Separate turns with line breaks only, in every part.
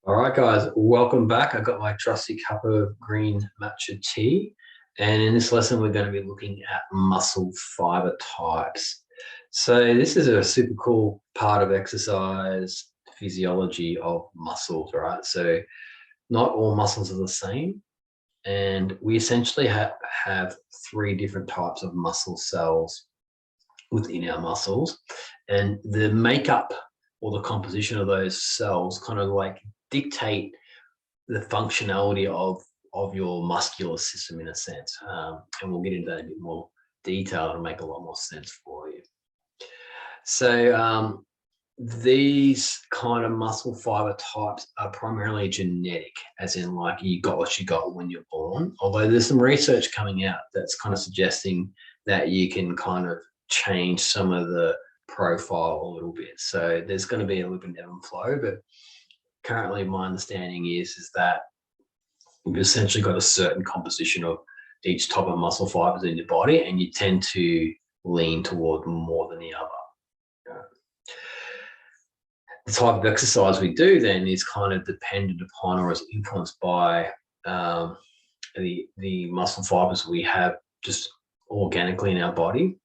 All right, guys, welcome back. I've got my trusty cup of green matcha tea. And in this lesson, we're going to be looking at muscle fiber types. So this is a super cool part of exercise physiology of muscles, right? So not all muscles are the same. And we essentially have three different types of muscle cells within our muscles. And the makeup or the composition of those cells kind of like dictate the functionality of your muscular system in a sense. And we'll get into that in a bit more detail to make a lot more sense for you. So these kind of muscle fiber types are primarily genetic, as in like you got what you got when you're born. Although there's some research coming out that's kind of suggesting that you can kind of change some of the profile a little bit. So there's going to be a little bit of ebb and flow, but currently my understanding is that you've essentially got a certain composition of each type of muscle fibers in your body, and you tend to lean toward more than the other. The type of exercise we do then is kind of dependent upon or is influenced by the muscle fibers we have just organically in our body,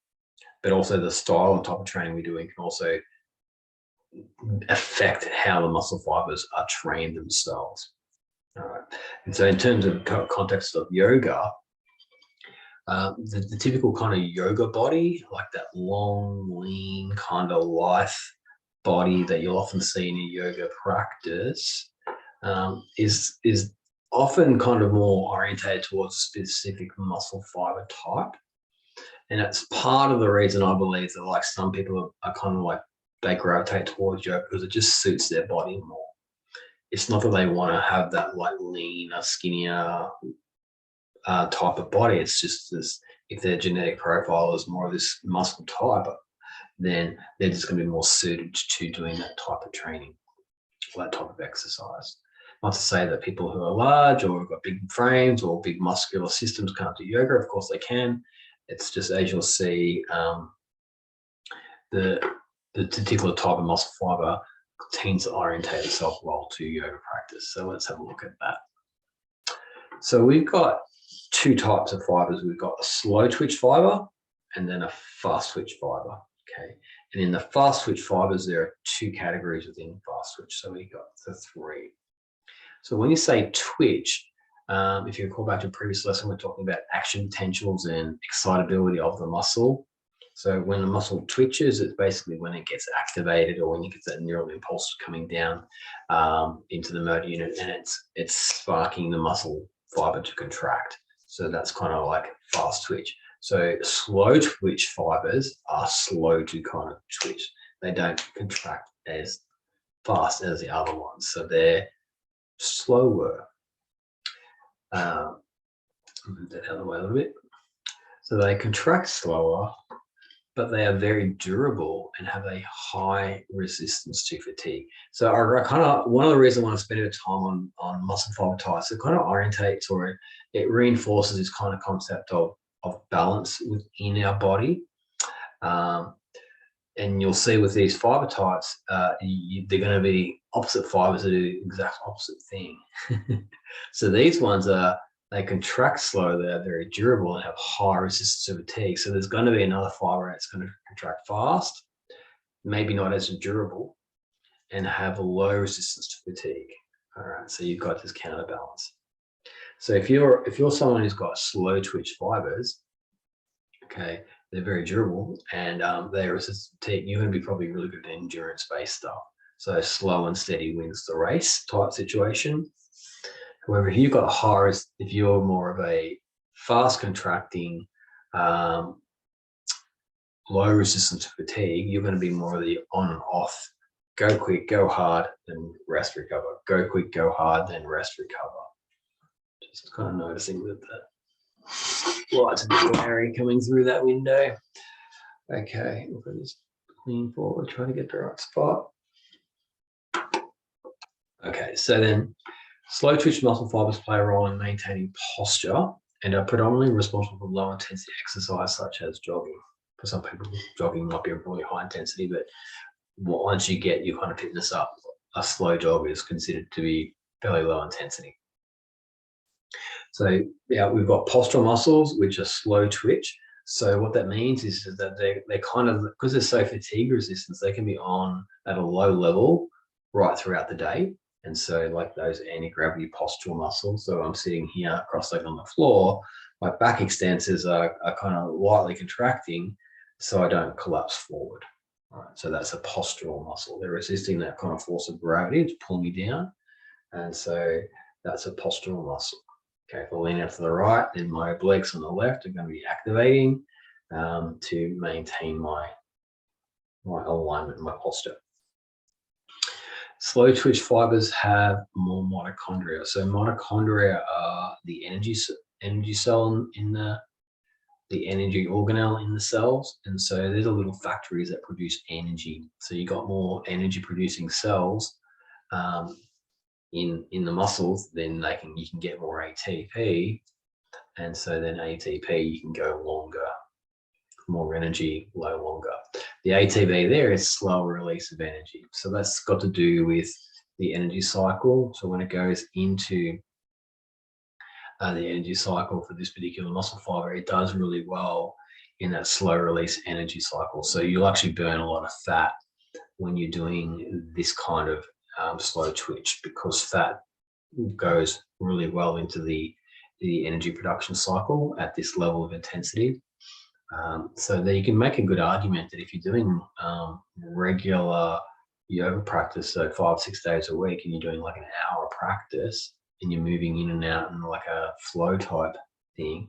but also the style and type of training we're doing can also affect how the muscle fibers are trained themselves. All right. And so in terms of context of yoga, the typical kind of yoga body, like that long, lean, kind of lithe body that you'll often see in a yoga practice, is often kind of more orientated towards a specific muscle fiber type. And it's part of the reason I believe that like some people are kind of like they gravitate towards yoga because it just suits their body more. It's not that they want to have that like leaner, skinnier type of body. It's just this, if their genetic profile is more of this muscle type, then they're just going to be more suited to doing that type of training, or that type of exercise. Not to say that people who are large or have got big frames or big muscular systems can't do yoga. Of course they can. It's just, as you'll see, the particular type of muscle fiber tends to orientate itself well to yoga practice. So let's have a look at that. So we've got two types of fibers. We've got a slow twitch fiber and then a fast twitch fiber. Okay. And in the fast twitch fibers, there are two categories within fast twitch. So we've got the three. So when you say twitch, if you recall back to a previous lesson, we're talking about action potentials and excitability of the muscle. So when the muscle twitches, it's basically when it gets activated or when you get that neural impulse coming down into the motor unit, and it's sparking the muscle fiber to contract. So that's kind of like fast twitch. So slow twitch fibers are slow to kind of twitch. They don't contract as fast as the other ones. So they're slower. Move that out of the way a little bit. So they contract slower, but they are very durable and have a high resistance to fatigue. So I kind of, one of the reasons I want to spend a bit of time on muscle fiber types, it kind of orientates or it reinforces this kind of concept of balance within our body. And you'll see with these fiber types, they're going to be opposite fibers that do the exact opposite thing. So these ones they contract slow, they're very durable and have high resistance to fatigue. So there's going to be another fiber that's going to contract fast, maybe not as durable, and have a low resistance to fatigue. All right, so you've got this counterbalance. So if you're someone who's got slow twitch fibers, okay, they're very durable and they resist fatigue, you're going to be probably really good at endurance-based stuff. So slow and steady wins the race type situation. However, if you've got if you're more of a fast contracting, low resistance to fatigue, you're going to be more of the on and off, go quick, go hard, then rest, recover. Go quick, go hard, then rest, recover. Just kind of noticing that the light's a bit glary coming through that window. Okay, we'll just lean forward, try to get the right spot. Okay, so then slow twitch muscle fibers play a role in maintaining posture and are predominantly responsible for low intensity exercise such as jogging. For some people, jogging might be a really high intensity, but once you get your kind of fitness up, a slow jog is considered to be fairly low intensity. So yeah, we've got postural muscles, which are slow twitch. So what that means is that they're kind of, because they're so fatigue resistant, they can be on at a low level right throughout the day. And so like those anti-gravity postural muscles, so I'm sitting here cross-legged on the floor, my back extensors are kind of lightly contracting so I don't collapse forward. All right, so that's a postural muscle. They're resisting that kind of force of gravity to pull me down. And so that's a postural muscle. Okay, if I lean out to the right, then my obliques on the left are going to be activating to maintain my alignment and my posture. Slow twitch fibers have more mitochondria. So mitochondria are the energy cell in the energy organelle in the cells, and so these are little factories that produce energy. So you got more energy producing cells in the muscles, then you can get more ATP, and so then ATP you can go longer, more energy, low longer. The ATP there is slower release of energy, so that's got to do with the energy cycle. So when it goes into the energy cycle for this particular muscle fiber, it does really well in that slow release energy cycle. So you'll actually burn a lot of fat when you're doing this kind of slow twitch, because fat goes really well into the energy production cycle at this level of intensity. So that you can make a good argument that if you're doing regular yoga practice, so 5-6 days a week, and you're doing like an hour practice and you're moving in and out in like a flow type thing,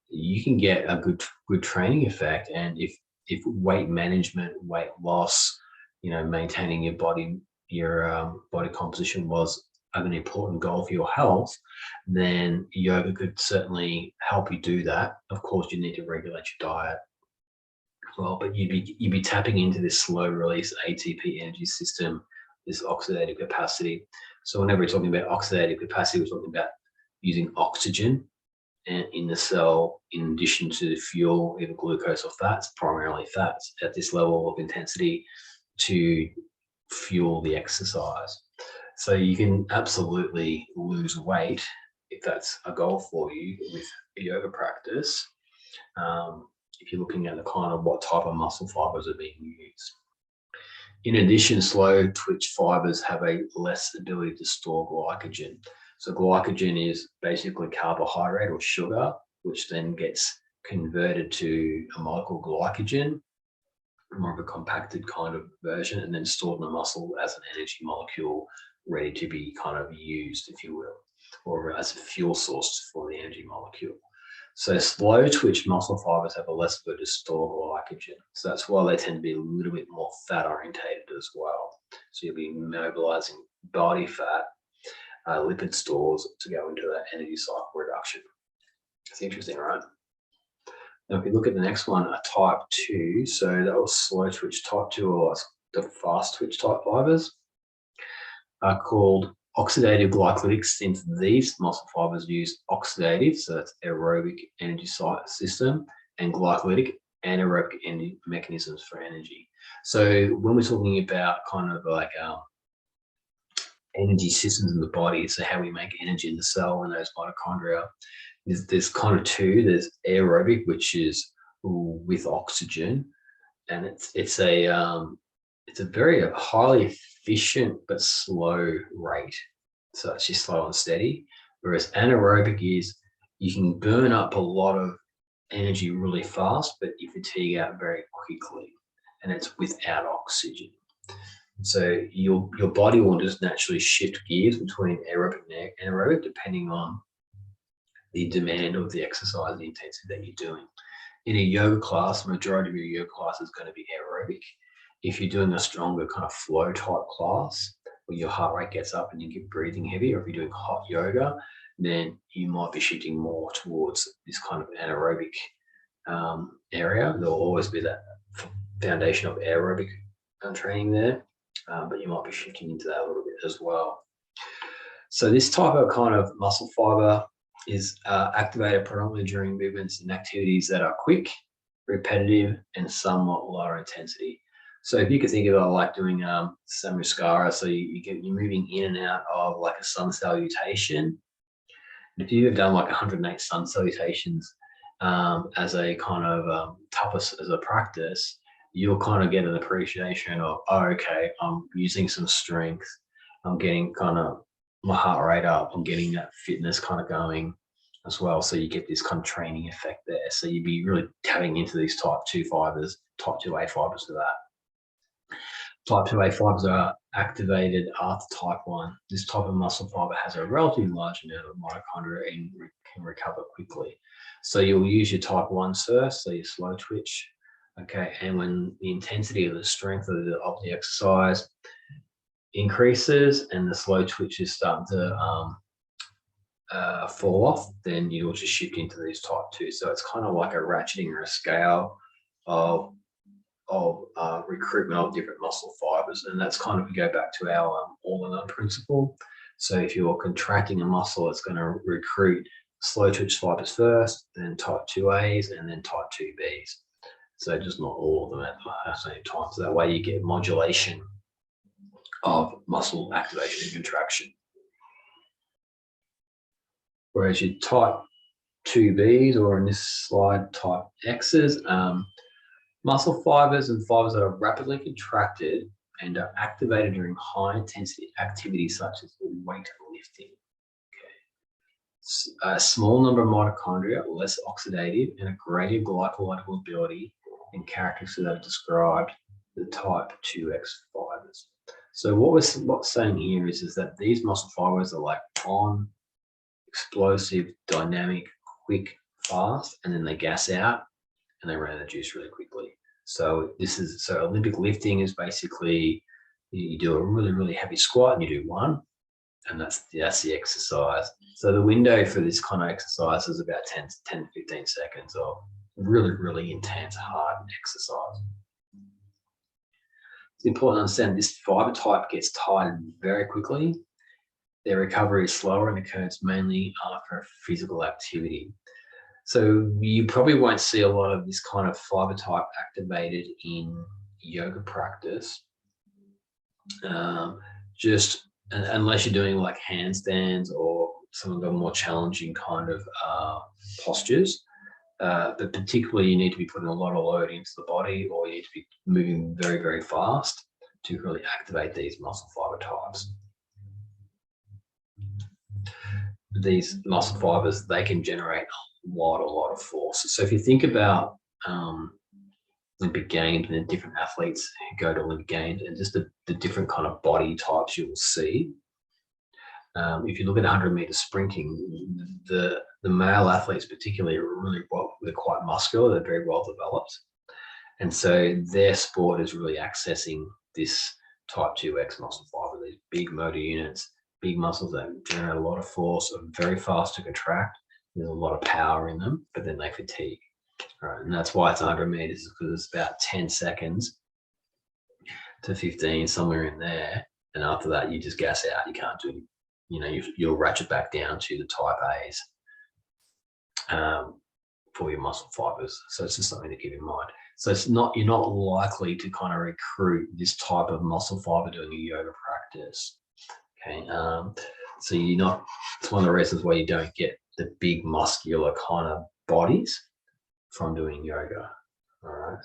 you can get a good training effect. And if weight management, weight loss, maintaining your body composition was an important goal for your health, then yoga could certainly help you do that. Of course, you need to regulate your diet as well, but you'd be tapping into this slow release ATP energy system, this oxidative capacity. So whenever we're talking about oxidative capacity, we're talking about using oxygen in the cell in addition to the fuel, either glucose or fats, primarily fats, at this level of intensity to fuel the exercise. So you can absolutely lose weight if that's a goal for you with yoga practice, if you're looking at the kind of what type of muscle fibers are being used. In addition, slow twitch fibers have a less ability to store glycogen. So glycogen is basically carbohydrate or sugar, which then gets converted to a molecule glycogen, more of a compacted kind of version, and then stored in the muscle as an energy molecule ready to be kind of used, if you will, or as a fuel source for the energy molecule. So slow twitch muscle fibers have a less ability to store glycogen. So that's why they tend to be a little bit more fat orientated as well. So you'll be mobilizing body fat, lipid stores to go into that energy cycle reduction. It's interesting, right? Now, if you look at the next one, a type 2, so that was slow twitch. Type 2 or the fast twitch type fibers are called oxidative glycolytic, since these muscle fibers use oxidative, so that's aerobic energy system, and glycolytic, anaerobic energy mechanisms for energy. So when we're talking about kind of like energy systems in the body, so how we make energy in the cell and those mitochondria, there's kind of two. There's aerobic, which is with oxygen, and it's a very highly efficient but slow rate. So it's just slow and steady. Whereas anaerobic is you can burn up a lot of energy really fast, but you fatigue out very quickly, and it's without oxygen. So your body will just naturally shift gears between aerobic and anaerobic depending on the demand of the exercise, the intensity that you're doing. In a yoga class, the majority of your yoga class is going to be aerobic. If you're doing a stronger kind of flow type class where your heart rate gets up and you get breathing heavy, or if you're doing hot yoga, then you might be shifting more towards this kind of anaerobic area. There'll always be that foundation of aerobic training there, but you might be shifting into that a little bit as well. So this type of kind of muscle fiber is activated predominantly during movements and activities that are quick, repetitive, and somewhat lower intensity. So if you could think of it like doing samskara, so you're moving in and out of like a sun salutation. If you've done like 108 sun salutations as a kind of tapas as a practice, you'll kind of get an appreciation of, oh, okay, I'm using some strength. I'm getting kind of my heart rate up. I'm getting that fitness kind of going as well. So you get this kind of training effect there. So you'd be really tapping into these type 2 fibers, type 2A fibers for that. Type 2A fibers are activated after type 1. This type of muscle fiber has a relatively large amount of mitochondria and can recover quickly. So you'll use your type 1 first, so your slow twitch. Okay, and when the intensity of the strength of the exercise increases and the slow twitch is starting to fall off, then you'll just shift into these type 2. So it's kind of like a ratcheting or a scale of recruitment of different muscle fibers, and that's kind of, we go back to our all-in-one principle. So if you're contracting a muscle, it's going to recruit slow twitch fibers first, then type 2As, and then type 2Bs. So just not all of them at the same time. So that way you get modulation of muscle activation and contraction. Whereas your type 2Bs, or in this slide type Xs, muscle fibers and fibers that are rapidly contracted and are activated during high intensity activities such as weightlifting. Okay. A small number of mitochondria, less oxidative, and a greater glycolytical ability and characteristics that are described the type 2X fibers. So what we're saying here is that these muscle fibers are like on, explosive, dynamic, quick, fast, and then they gas out and they run the juice really quickly. So Olympic lifting is basically, you do a really, really heavy squat and you do one, and that's the exercise. So the window for this kind of exercise is about 10 to 15 seconds of really, really intense, hard exercise. It's important to understand this fiber type gets tired very quickly. Their recovery is slower and occurs mainly after physical activity. So you probably won't see a lot of this kind of fiber type activated in yoga practice, just unless you're doing like handstands or some of the more challenging kind of postures. But particularly you need to be putting a lot of load into the body, or you need to be moving very, very fast to really activate these muscle fiber types. These muscle fibers, they can generate a lot of force. So if you think about Olympic Games and the different athletes who go to Olympic Games and just the different kind of body types you will see. If you look at 100-meter sprinting, the male athletes particularly are really they're quite muscular, they're very well developed. And so their sport is really accessing this type 2X muscle fiber, these big motor units, big muscles that generate a lot of force, are very fast to contract. There's a lot of power in them, but then they fatigue. Right, and that's why it's 100 meters, because it's about 10 seconds to 15, somewhere in there. And after that, you just gas out. You can't do, you'll ratchet back down to the type A's for your muscle fibers. So it's just something to keep in mind. So you're not likely to kind of recruit this type of muscle fiber doing a yoga practice. Okay, so it's one of the reasons why you don't get the big muscular kind of bodies from doing yoga. All right.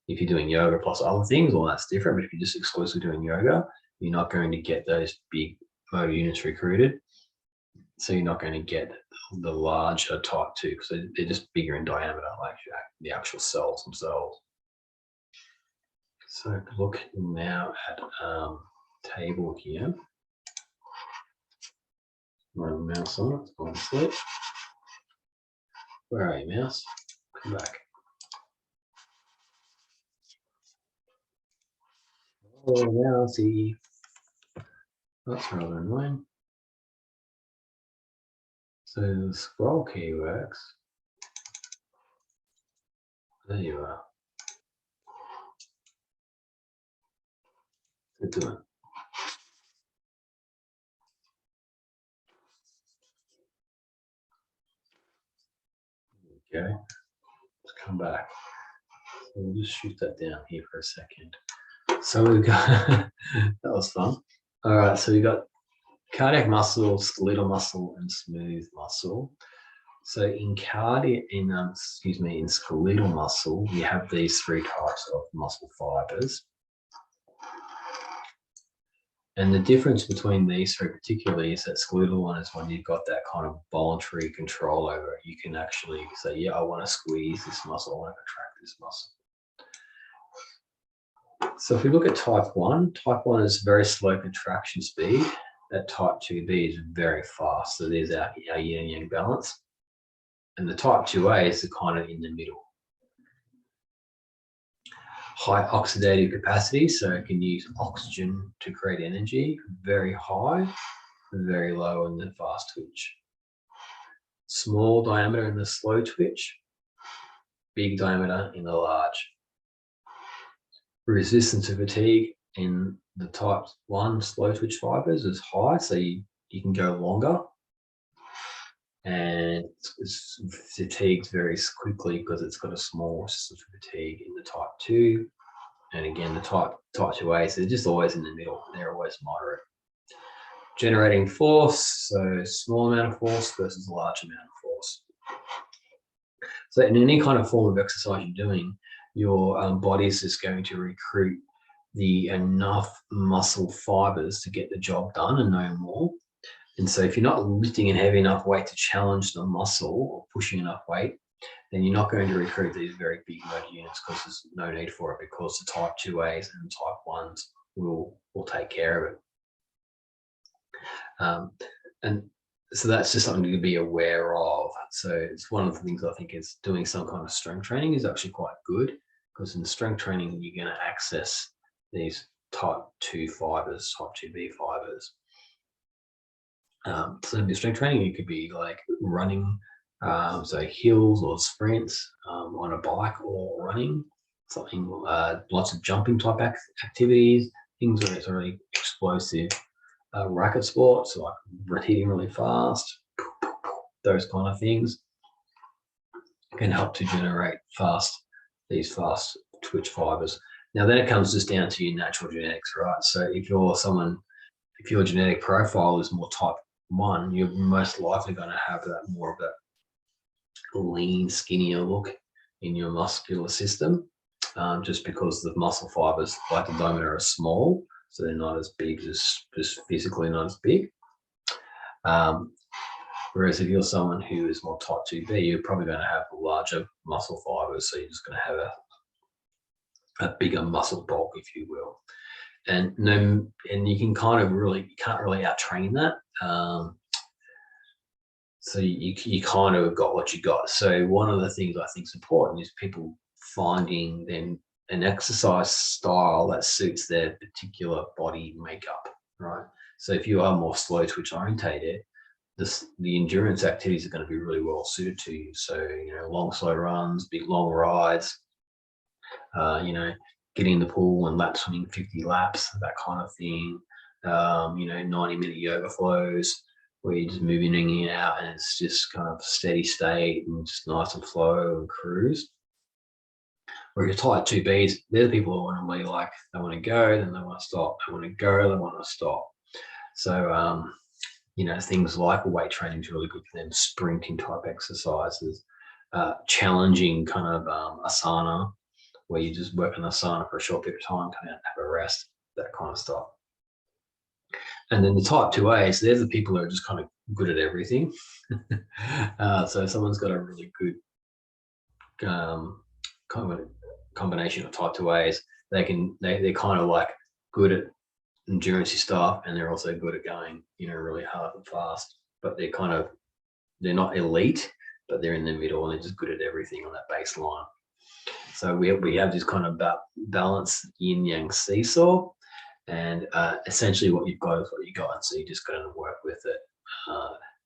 If you're doing yoga plus other things, well, that's different. But if you're just exclusively doing yoga, you're not going to get those big motor units recruited. So you're not going to get the larger type 2, because they're just bigger in diameter, like the actual cells themselves. So look now at table here. My mouse on it, it's going to sleep. Where are you, mouse? Come back. Oh, mousey. That's rather annoying. So the scroll key works. There you are. Good to it. Okay, let's come back. So we'll just shoot that down here for a second. So we've got that was fun. All right, so we've got cardiac muscle, skeletal muscle, and smooth muscle. So in in skeletal muscle, you have these three types of muscle fibers. And the difference between these three particularly is that skeletal one is when you've got that kind of voluntary control over it. You can actually say, yeah, I want to squeeze this muscle, I want to contract this muscle. So if we look at type 1 is very slow contraction speed. That type 2B is very fast. So there's our yin and yang balance. And the type 2A is the kind of in the middle. High oxidative capacity, so it can use oxygen to create energy, very high, very low in the fast twitch. Small diameter in the slow twitch, big diameter in the large. Resistance to fatigue in the type 1 slow twitch fibers is high, so you can go longer. And it's fatigued very quickly because it's got a small resistance to fatigue in the type 2. And again, the type 2A, so they're just always in the middle. They're always moderate. Generating force, so small amount of force versus a large amount of force. So in any kind of form of exercise you're doing, your body is just going to recruit the enough muscle fibers to get the job done and no more. And so if you're not lifting a heavy enough weight to challenge the muscle or pushing enough weight, then you're not going to recruit these very big motor units because there's no need for it, because the type 2As and type 1s will take care of it. And so that's just something to be aware of. So it's one of the things I think is doing some kind of strength training is actually quite good, because in strength training, you're going to access these type 2 fibers, type 2B fibers. So in strength training, it could be like running, so hills or sprints on a bike or running, something, lots of jumping type activities, things where it's really explosive. Racket sports, like hitting really fast, those kind of things can help to generate these fast twitch fibers. Now then it comes just down to your natural genetics, right? So if your genetic profile is more type 1, you're most likely going to have that more of that lean, skinnier look in your muscular system, just because the muscle fibers, like the diameter, are small, so they're not as big, just physically not as big. Whereas if you're someone who is more type 2B, you're probably going to have larger muscle fibers, so you're just going to have a bigger muscle bulk, if you will. And you can can't really out-train that. So you kind of got what you got. So one of the things I think is important is people finding then an exercise style that suits their particular body makeup, right? So if you are more slow twitch orientated, the endurance activities are going to be really well suited to you. So, long, slow runs, big, long rides, getting in the pool and lap swimming 50 laps, that kind of thing. 90-minute yoga flows where you're just moving in and out, and it's just kind of steady state and just nice and flow and cruise. Where your type 2Bs, they're the people who want to be like, they want to go, then they want to stop. They want to go, they want to stop. So, things like weight training is really good for them, sprinting type exercises, challenging kind of asana, where you just work in asana for a short period of time, come out and have a rest, that kind of stuff. And then the type 2As, they're the people who are just kind of good at everything. So if someone's got a really good combination of type 2As, they're kind of like good at endurance stuff, and they're also good at going, really hard and fast. But they're not elite, but they're in the middle, and they're just good at everything on that baseline. So we have this kind of balanced yin yang seesaw, and essentially what you've got is what you got. So you just got to work with it.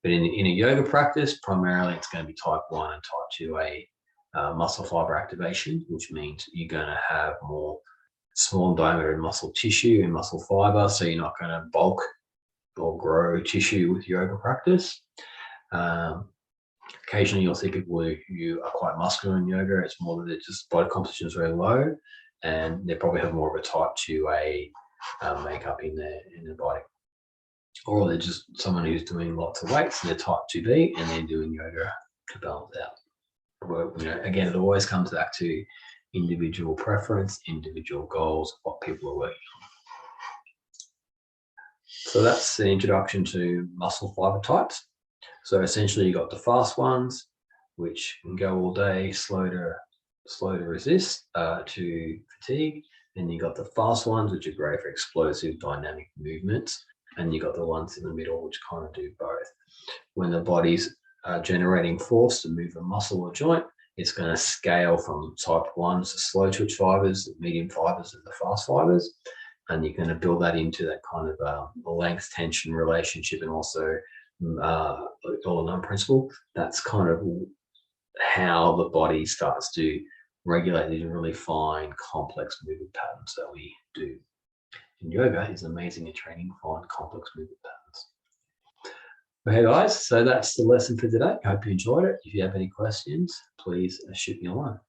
But in a yoga practice, primarily it's going to be type 1 and type 2A muscle fiber activation, which means you're going to have more small diameter muscle tissue and muscle fiber, so you're not going to bulk or grow tissue with yoga practice. Occasionally you'll see people who are quite muscular in yoga. It's more that just body composition is very low, and they probably have more of a type 2A makeup in their body. Or they're just someone who's doing lots of weights and they're type 2B and they're doing yoga to balance out. Well, again, it always comes back to individual preference, individual goals, what people are working on. So that's the introduction to muscle fiber types. So essentially you got the fast ones, which can go all day, slow to resist, to fatigue. Then you got the fast ones, which are great for explosive dynamic movements. And you got the ones in the middle, which kind of do both. When the body's generating force to move a muscle or joint, it's going to scale from type 1, so slow twitch fibers, the medium fibers, and the fast fibers. And you're going to build that into that kind of length tension relationship, and also all-in-one principle. That's kind of how the body starts to regulate these really fine, complex movement patterns that we do. And yoga is amazing at training fine, complex movement patterns. Okay, guys, so that's the lesson for today. I hope you enjoyed it. If you have any questions, please shoot me a line.